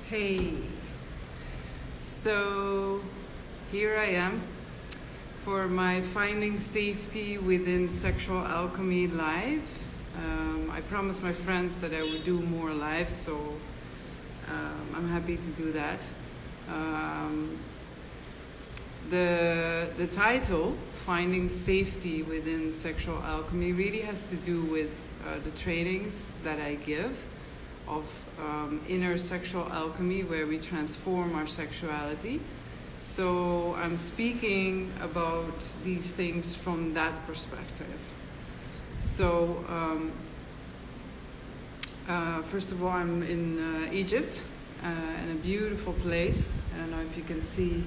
Hey, so here I am for my Finding Safety Within Sexual Alchemy live. I promised my friends that I would do more live, so I'm happy to do that. The title, Finding Safety Within Sexual Alchemy, really has to do with the trainings that I give of inner sexual alchemy, where we transform our sexuality. So I'm speaking about these things from that perspective. So first of all, I'm in Egypt, in a beautiful place. I don't know if you can see,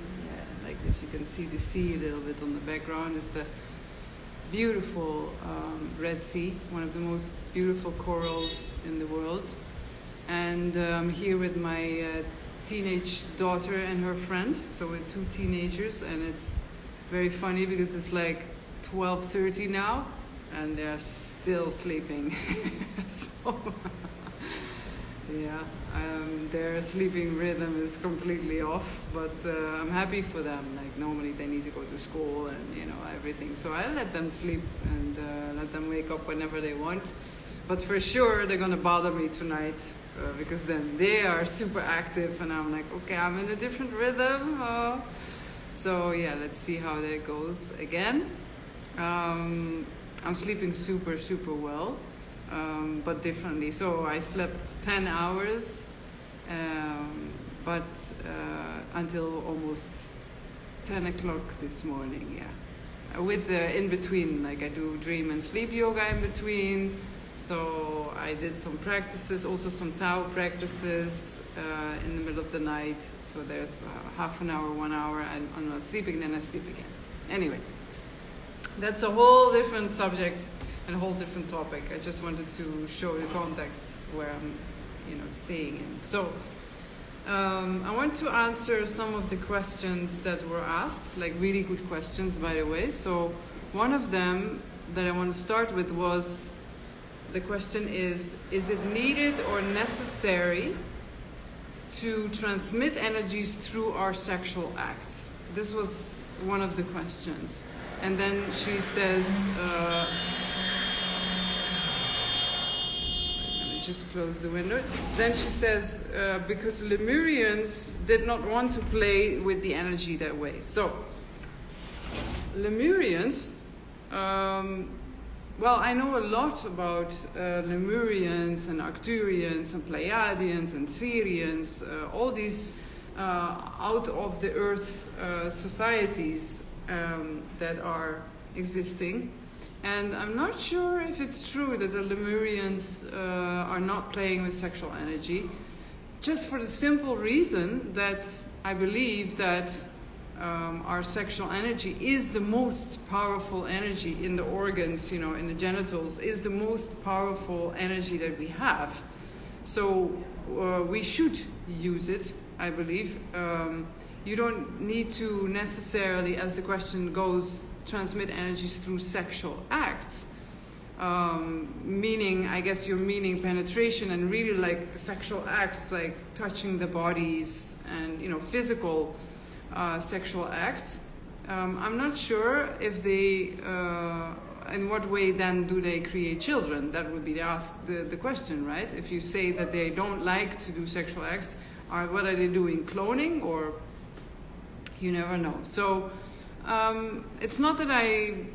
like this, you can see the sea a little bit on the background. It's the beautiful Red Sea, one of the most beautiful corals in the world. And I'm here with my teenage daughter and her friend, so we're two teenagers, and it's very funny because it's like 12:30 now, and they're still sleeping. So, yeah, their sleeping rhythm is completely off, but I'm happy for them. Like, normally they need to go to school and, you know, everything. So I let them sleep and let them wake up whenever they want. But for sure, they're going to bother me tonight. Because then they are super active and I'm like, okay, I'm in a different rhythm. So yeah, let's see how that goes again. I'm sleeping super, super well, but differently. So I slept 10 hours, but until almost 10 o'clock this morning, yeah. With the in-between, like I do dream and sleep yoga in between. So I did some practices, also some Tao practices in the middle of the night. So there's half an hour, 1 hour, and I'm not sleeping, then I sleep again. Anyway, that's a whole different subject and a whole different topic. I just wanted to show the context where I'm, staying in. So I want to answer some of the questions that were asked, like really good questions, by the way. So one of them that I want to start with was, the question is it needed or necessary to transmit energies through our sexual acts? This was one of the questions. And then she says, let me just close the window. Then she says, because Lemurians did not want to play with the energy that way. So, Lemurians, well, I know a lot about Lemurians and Arcturians and Pleiadians and Sirians, all these out-of-the-earth societies that are existing. And I'm not sure if it's true that the Lemurians are not playing with sexual energy, just for the simple reason that I believe that our sexual energy is the most powerful energy in the organs, in the genitals, is the most powerful energy that we have. So we should use it, I believe. You don't need to necessarily, as the question goes, transmit energies through sexual acts. Meaning, I guess you're meaning penetration and really like sexual acts, like touching the bodies and, physical sexual acts. I'm not sure if they, in what way then do they create children? That would be the question, right? If you say that they don't like to do sexual acts, what are they doing? Cloning? Or you never know. So it's not that I,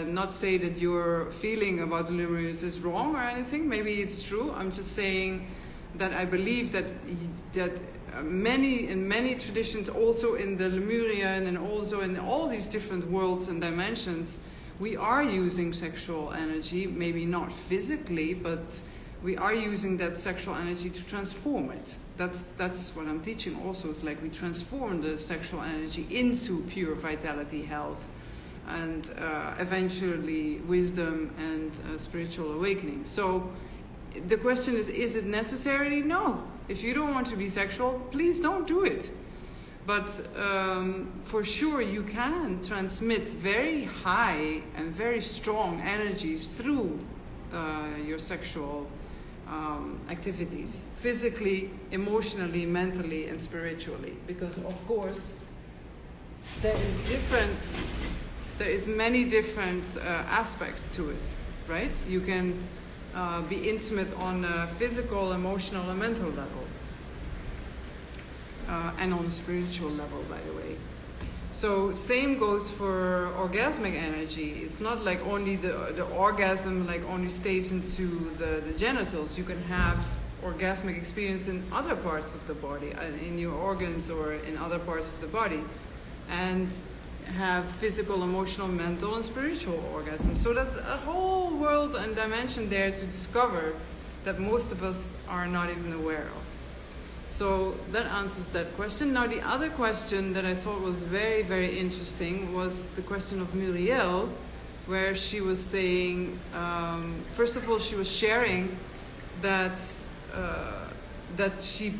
not say that your feeling about the Lemurians is wrong or anything. Maybe it's true. I'm just saying that I believe that in many traditions, also in the Lemurian and also in all these different worlds and dimensions, we are using sexual energy, maybe not physically, but we are using that sexual energy to transform it. That's what I'm teaching also. It's like we transform the sexual energy into pure vitality, health, and eventually wisdom and spiritual awakening. So the question is it necessary? No. If you don't want to be sexual, please don't do it. But for sure you can transmit very high and very strong energies through your sexual activities, physically, emotionally, mentally, and spiritually. Because of course, there is many different aspects to it, right? You can be intimate on a physical, emotional, and mental level, and on a spiritual level, by the way. So same goes for orgasmic energy. It's not like only the orgasm like only stays into the genitals. You can have orgasmic experience in other parts of the body, in your organs or in other parts of the body, and have physical, emotional, mental, and spiritual orgasm. So that's a whole world and dimension there to discover that most of us are not even aware of. So that answers that question. Now the other question that I thought was very, very interesting was the question of Muriel, where she was saying, first of all, she was sharing that that she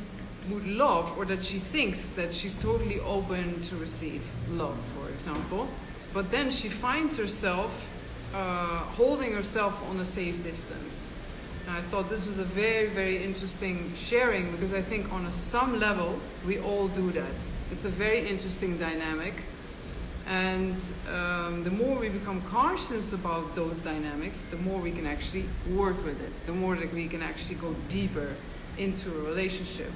would love, or that she thinks that she's totally open to receive love, for example, but then she finds herself holding herself on a safe distance. And I thought this was a very, very interesting sharing, because I think on some level we all do that. It's a very interesting dynamic, and the more we become conscious about those dynamics, the more we can actually work with it, the more that we can actually go deeper into a relationship.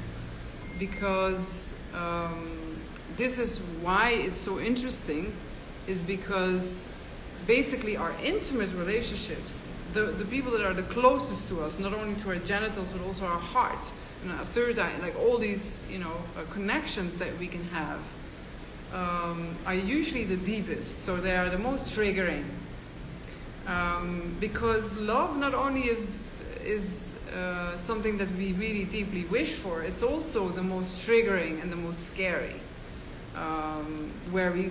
Because this is why it's so interesting, is because basically our intimate relationships, the people that are the closest to us, not only to our genitals but also our hearts and our third eye, like all these connections that we can have, are usually the deepest. So they are the most triggering, because love not only is something that we really deeply wish for, it's also the most triggering and the most scary, where we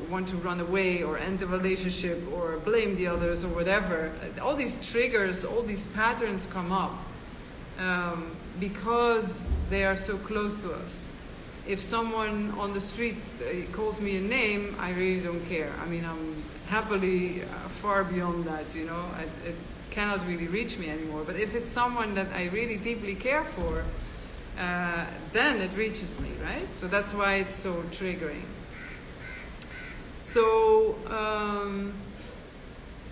want to run away or end the relationship or blame the others or whatever. All these triggers, all these patterns come up because they are so close to us. If someone on the street calls me a name, I really don't care. I mean, I'm happily far beyond that, it cannot really reach me anymore. But if it's someone that I really deeply care for, then it reaches me, right? So that's why it's so triggering. So,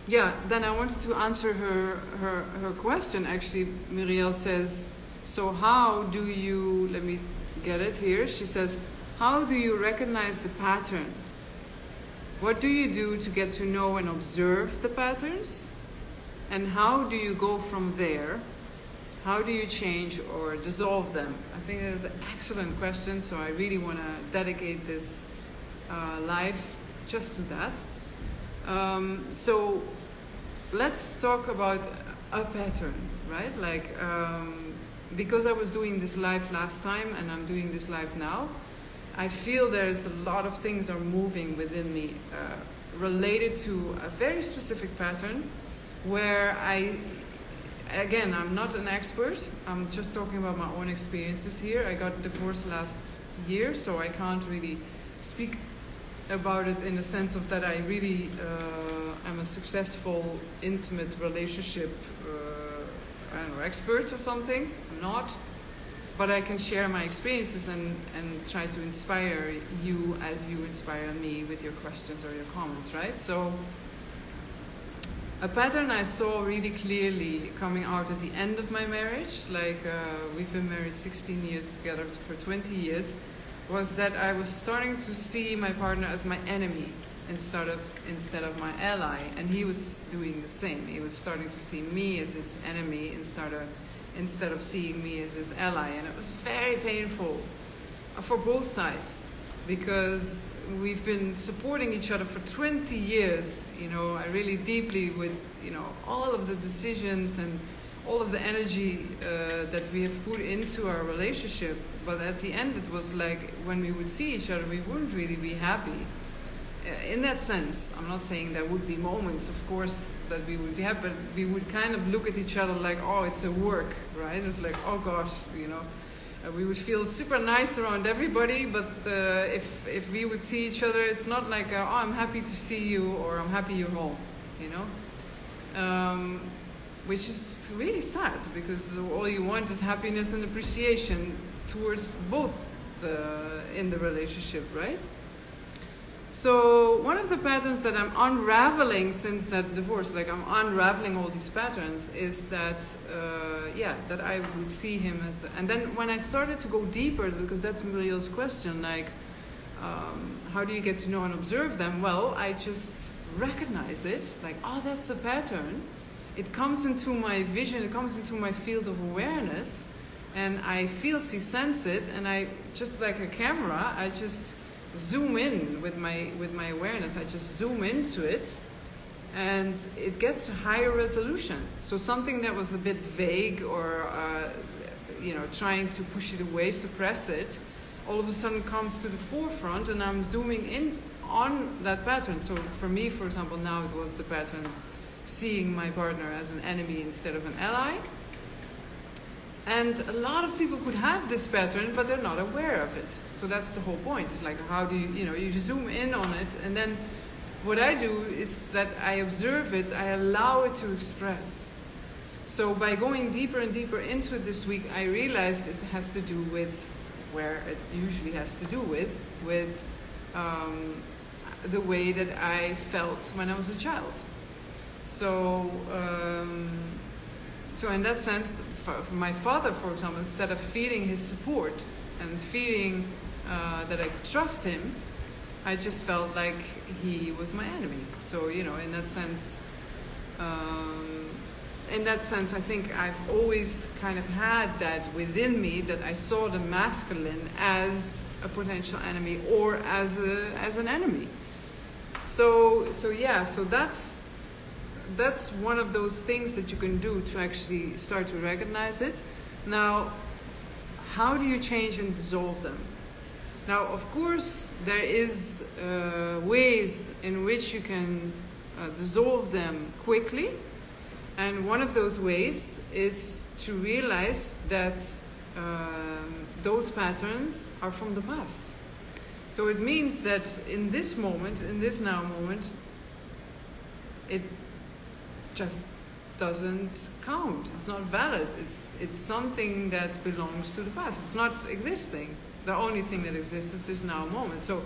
then I wanted to answer her question. Actually, Muriel says, so how do you, let me get it here. She says, how do you recognize the pattern? What do you do to get to know and observe the patterns? And how do you go from there? How do you change or dissolve them? I think that's an excellent question, so I really want to dedicate this live just to that. So let's talk about a pattern, right? Like, because I was doing this live last time and I'm doing this live now, I feel there's a lot of things are moving within me related to a very specific pattern where I'm not an expert. I'm just talking about my own experiences here. I got divorced last year, so I can't really speak about it in the sense of that I really am a successful, intimate relationship expert or something. I'm not. But I can share my experiences and try to inspire you as you inspire me with your questions or your comments, right? So a pattern I saw really clearly coming out at the end of my marriage, like we've been married 16 years together for 20 years, was that I was starting to see my partner as my enemy instead of my ally, and he was doing the same. He was starting to see me as his enemy instead of seeing me as his ally, and it was very painful for both sides, because we've been supporting each other for 20 years, I really deeply with, all of the decisions and all of the energy that we have put into our relationship. But at the end, it was like when we would see each other, we wouldn't really be happy. In that sense, I'm not saying there would be moments, of course, that we would be happy, but we would kind of look at each other like, oh, it's a work, right? It's like, oh gosh, we would feel super nice around everybody, but if we would see each other, it's not like, oh, I'm happy to see you, or I'm happy you're home, which is really sad, because all you want is happiness and appreciation towards both in the relationship, right? So one of the patterns that I'm unraveling since that divorce, like I'm unraveling all these patterns, is that, that I would see him as... And then when I started to go deeper, because that's Muriel's question, like, how do you get to know and observe them? Well, I just recognize it, like, oh, that's a pattern. It comes into my vision, it comes into my field of awareness, and I see, sense it, and I, just like a camera, I just zoom in with my awareness. I just zoom into it, and it gets a higher resolution. So something that was a bit vague or trying to push it away, suppress it, all of a sudden comes to the forefront, and I'm zooming in on that pattern. So for me, for example, now it was the pattern seeing my partner as an enemy instead of an ally. And a lot of people could have this pattern, but they're not aware of it. So that's the whole point. It's like, how do you zoom in on it, and then what I do is that I observe it, I allow it to express. So by going deeper and deeper into it this week, I realized it has to do with where it usually has to do with the way that I felt when I was a child. So in that sense, for my father, for example, instead of feeling his support and feeling that I could trust him, I just felt like he was my enemy. So, in that sense, I think I've always kind of had that within me, that I saw the masculine as a potential enemy or as an enemy. So that's one of those things that you can do to actually start to recognize it. Now, how do you change and dissolve them? Now, of course, there is ways in which you can dissolve them quickly. And one of those ways is to realize that those patterns are from the past. So it means that in this moment, in this now moment, it just doesn't count. It's not valid. It's something that belongs to the past. It's not existing. The only thing that exists is this now moment. So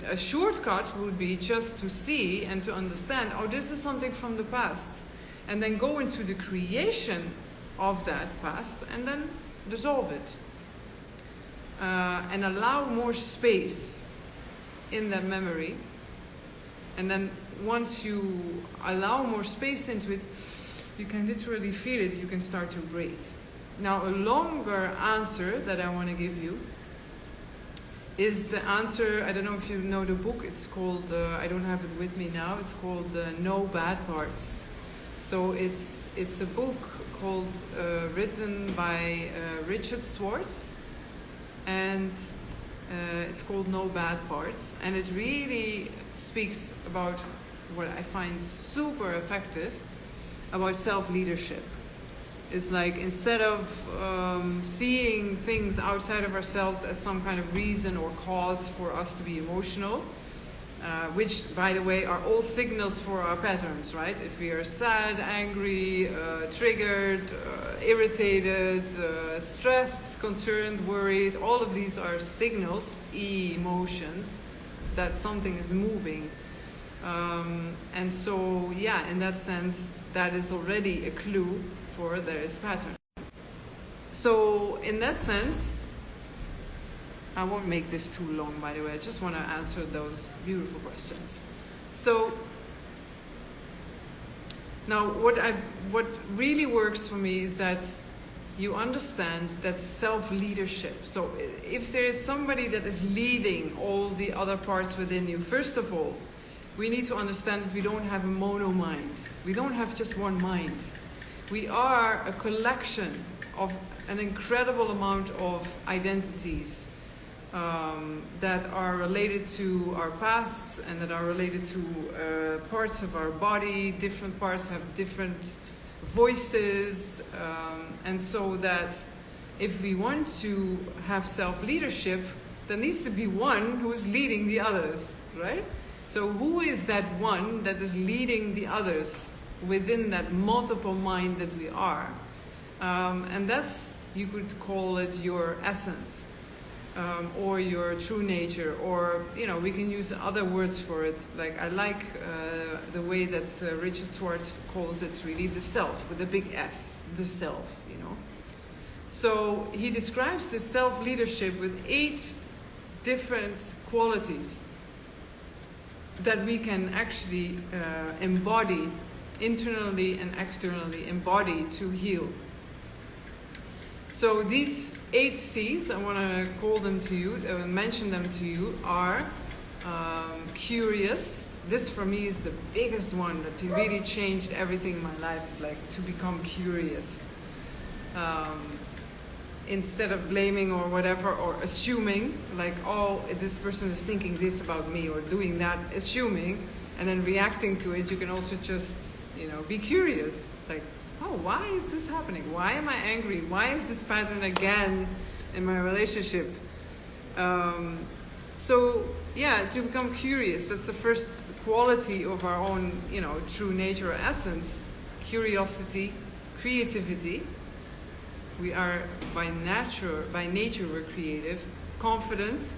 a shortcut would be just to see and to understand, oh, this is something from the past, and then go into the creation of that past and then dissolve it. And allow more space in that memory. And then once you allow more space into it, you can literally feel it, you can start to breathe. Now, a longer answer that I want to give you is the answer, I don't know if you know the book, it's called, I don't have it with me now, it's called No Bad Parts. So it's a book called, written by Richard Schwartz, and it's called No Bad Parts, and it really speaks about what I find super effective about self-leadership. It's like, instead of seeing things outside of ourselves as some kind of reason or cause for us to be emotional, which, by the way, are all signals for our patterns, right? If we are sad, angry, triggered, irritated, stressed, concerned, worried, all of these are signals, emotions, that something is moving. And so, yeah, in that sense, that is already a clue for there is pattern. So, in that sense, I won't make this too long, by the way. I just want to answer those beautiful questions. So, now what really works for me is that you understand that self-leadership. So, if there is somebody that is leading all the other parts within you, first of all, we need to understand that we don't have a mono mind. We don't have just one mind. We are a collection of an incredible amount of identities that are related to our past and that are related to parts of our body. Different parts have different voices, and so that if we want to have self-leadership, there needs to be one who is leading the others, right? So who is that one that is leading the others within that multiple mind that we are. And that's, you could call it your essence, or your true nature, or, you know, we can use other words for it. Like, I like the way that Richard Schwartz calls it, really, the self, with a big S, the self, you know. So he describes the self-leadership with 8 different qualities that we can actually embody, internally and externally embody, to heal. So these 8 C's, I want to call them to you, mention them to you, are curious. This for me is the biggest one that really changed everything in my life, is like to become curious. Instead of blaming or whatever, or assuming, like, oh, this person is thinking this about me, or doing that, assuming, and then reacting to it, you can also just, you know, be curious. Like, oh, why is this happening? Why am I angry? Why is this pattern again in my relationship? So, yeah, to become curious, that's the first quality of our own, you know, true nature or essence. Curiosity, creativity. We are by nature we're creative. Confident.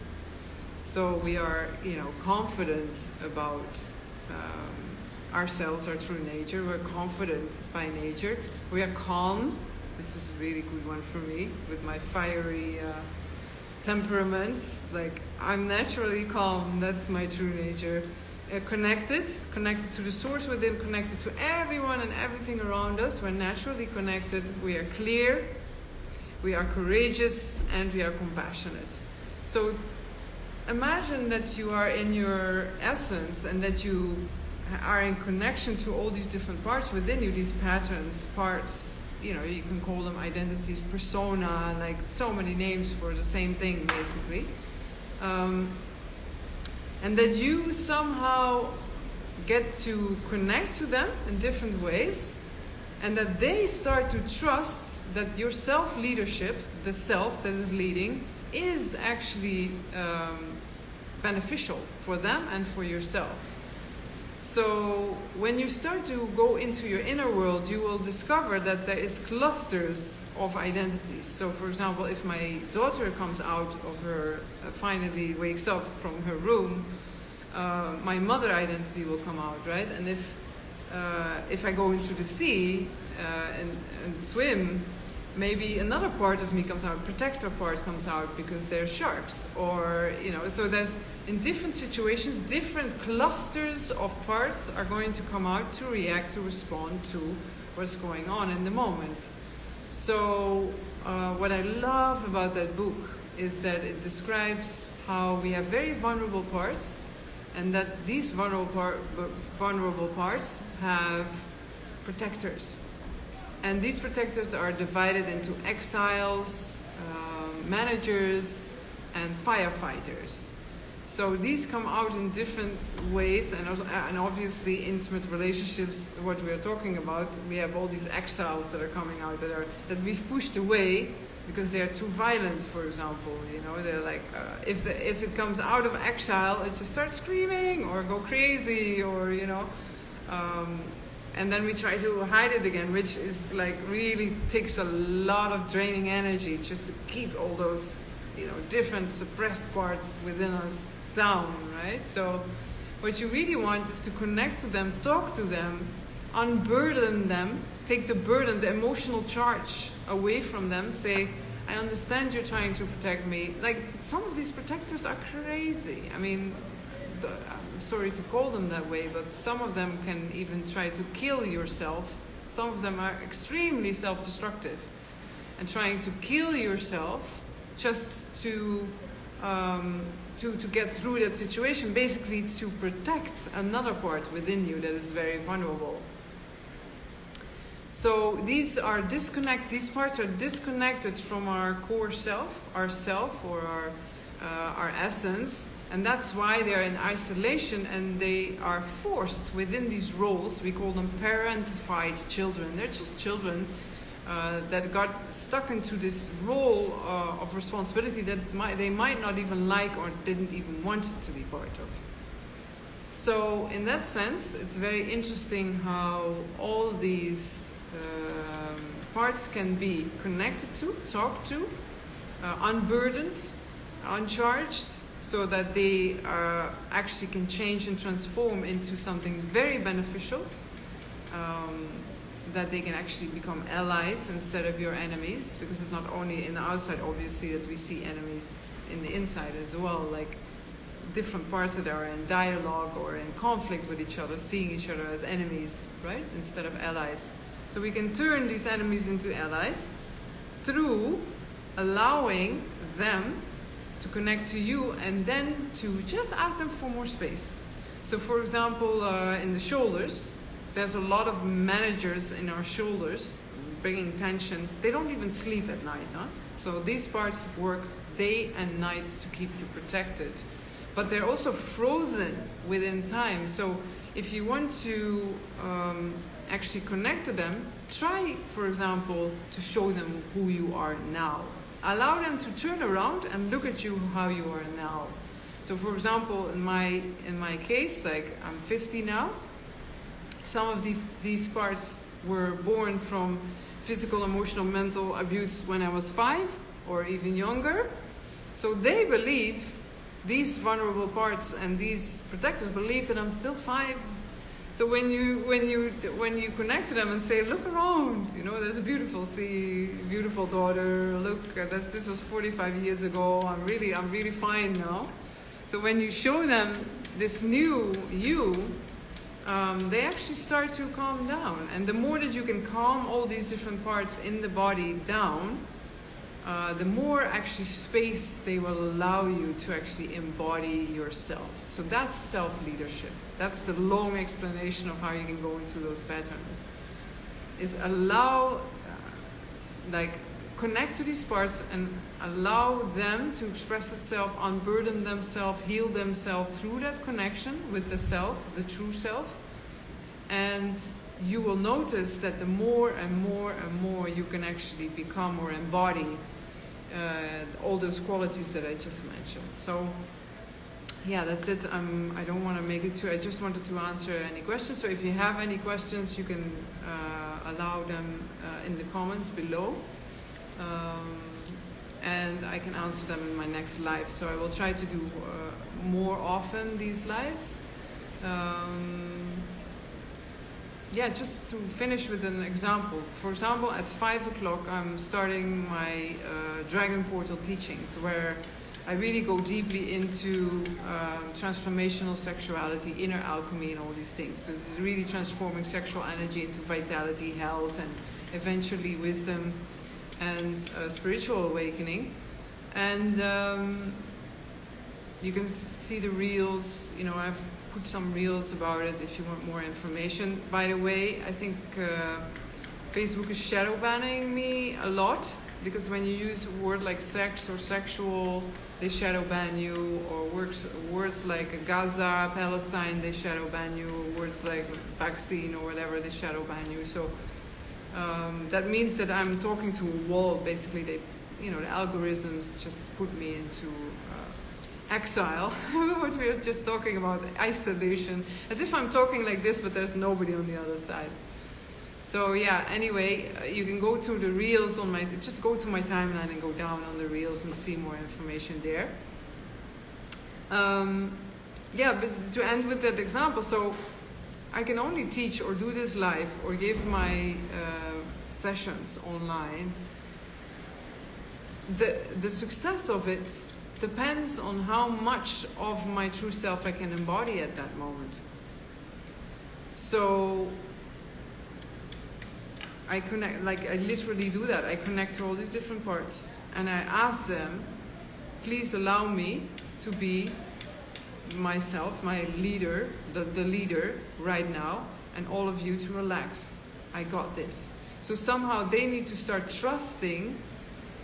So we are, you know, confident about ourselves, our true nature. We're confident by nature. We are calm. This is a really good one for me, with my fiery temperament. Like, I'm naturally calm. That's my true nature. Connected to the source within, connected to everyone and everything around us. We're naturally connected. We are clear. We are courageous, and we are compassionate. So imagine that you are in your essence, and that you are in connection to all these different parts within you, these patterns, parts, you know, you can call them identities, persona, like so many names for the same thing, basically. And that you somehow get to connect to them in different ways, and that they start to trust that your self-leadership, the self that is leading, is actually beneficial for them and for yourself. So when you start to go into your inner world, you will discover that there is clusters of identities. So for example, if my daughter comes out of her, finally wakes up from her room, my mother identity will come out, right? And if I go into the sea and swim, maybe another part of me comes out, protector part comes out, because they're sharks, or, you know, so there's, in different situations, different clusters of parts are going to come out to react, to respond to what's going on in the moment. So what I love about that book is that it describes how we have very vulnerable parts, and that these vulnerable parts have protectors. And these protectors are divided into exiles, managers, and firefighters. So these come out in different ways, and obviously intimate relationships, what we are talking about, we have all these exiles that are coming out that we've pushed away because they are too violent, for example. You know, they're like, if it comes out of exile, it just starts screaming or go crazy, or, you know. And then we try to hide it again, which is like really takes a lot of draining energy just to keep all those, you know, different suppressed parts within us down, right? So what you really want is to connect to them, talk to them, unburden them, take the burden, the emotional charge away from them, say, I understand you're trying to protect me. Like, some of these protectors are crazy. I mean, I'm sorry to call them that way, but some of them can even try to kill yourself. Some of them are extremely self-destructive and trying to kill yourself just to get through that situation, basically to protect another part within you that is very vulnerable. So these parts are disconnected from our core self, our self, or our essence. And that's why they're in isolation, and they are forced within these roles. We call them parentified children. They're just children that got stuck into this role of responsibility that they might not even like or didn't even want to be part of. So in that sense, it's very interesting how all these parts can be connected to, talked to, unburdened, uncharged, so that they actually can change and transform into something very beneficial, that they can actually become allies instead of your enemies, because it's not only in the outside, obviously, that we see enemies, it's in the inside as well, like different parts that are in dialogue or in conflict with each other, seeing each other as enemies, right, instead of allies. So we can turn these enemies into allies through allowing them to connect to you, and then to just ask them for more space. So for example, in the shoulders, there's a lot of managers in our shoulders bringing tension. They don't even sleep at night, huh? So these parts work day and night to keep you protected. But they're also frozen within time. So if you want to actually connect to them, try, for example, to show them who you are now. Allow them to turn around and look at you how you are now. So for example, in my case, like I'm 50 now, some of these parts were born from physical, emotional, mental abuse when I was 5 or even younger. So they believe, these vulnerable parts and these protectors believe that I'm still 5. So when you connect to them and say, look around, you know, there's a beautiful sea, beautiful daughter, look, this was 45 years ago, I'm really fine now. So when you show them this new you, they actually start to calm down. And the more that you can calm all these different parts in the body down, the more actually space they will allow you to actually embody yourself. So that's self-leadership. That's the long explanation of how you can go into those patterns. Is allow, connect to these parts and allow them to express itself, unburden themselves, heal themselves through that connection with the self, the true self. And you will notice that the more and more and more you can actually become or embody all those qualities that I just mentioned. So yeah, that's it. I don't want to make it too, I just wanted to answer any questions. So if you have any questions, you can allow them in the comments below. And I can answer them in my next live. So I will try to do more often these lives. Yeah, just to finish with an example. For example, at 5 o'clock I'm starting my Dragon Portal teachings, where I really go deeply into transformational sexuality, inner alchemy and all these things. So really transforming sexual energy into vitality, health, and eventually wisdom and spiritual awakening. And you can see the reels, you know, I've put some reels about it if you want more information. By the way, I think Facebook is shadow banning me a lot, because when you use a word like sex or sexual, they shadow ban you, or words like Gaza, Palestine, they shadow ban you, or words like vaccine or whatever, they shadow ban you. So that means that I'm talking to a wall. Basically, the algorithms just put me into exile. What we were just talking about, isolation, as if I'm talking like this, but there's nobody on the other side. So yeah, anyway, you can go to the reels on my, just go to my timeline and go down on the reels and see more information there. Yeah, but to end with that example, so I can only teach or do this live or give my sessions online. The success of it depends on how much of my true self I can embody at that moment. So I connect, like I literally do that. I connect to all these different parts and I ask them, please allow me to be myself, my leader, the leader right now, and all of you to relax. I got this. So somehow they need to start trusting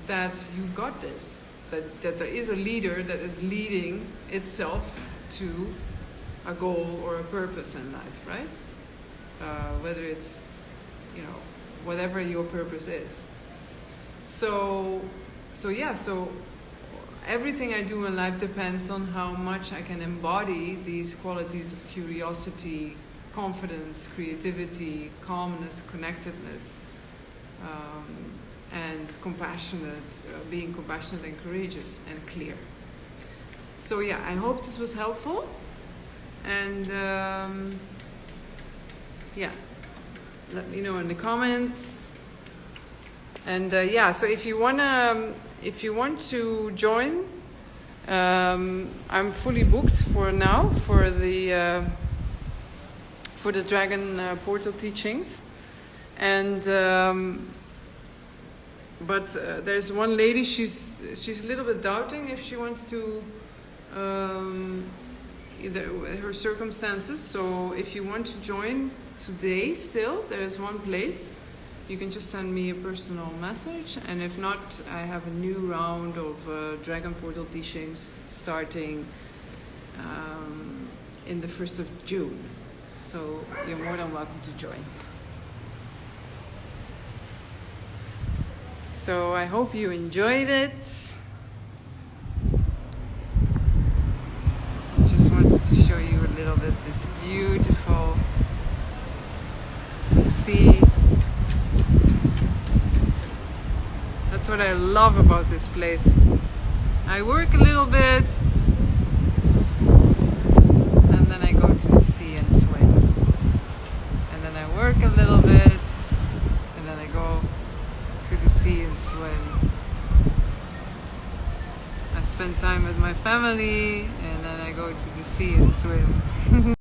that you've got this. That there is a leader that is leading itself to a goal or a purpose in life, right? Whether it's, whatever your purpose is. So everything I do in life depends on how much I can embody these qualities of curiosity, confidence, creativity, calmness, connectedness, and being compassionate and courageous and clear. So yeah, I hope this was helpful. And yeah, let me know in the comments. And yeah, so if you want to join, I'm fully booked for now for the Dragon Portal teachings, and but there's one lady. She's a little bit doubting if she wants to. Either her circumstances. So if you want to join today, still there is one place. You can just send me a personal message, and if not, I have a new round of Dragon Portal teachings starting in the 1st of June. So you're more than welcome to join. So I hope you enjoyed it. Just wanted to show you a little bit this beautiful sea. That's what I love about this place. I work a little bit and then I go to the sea and swim. And then I work a little bit and then I go to the sea and swim. I spend time with my family and then I go to the sea and swim.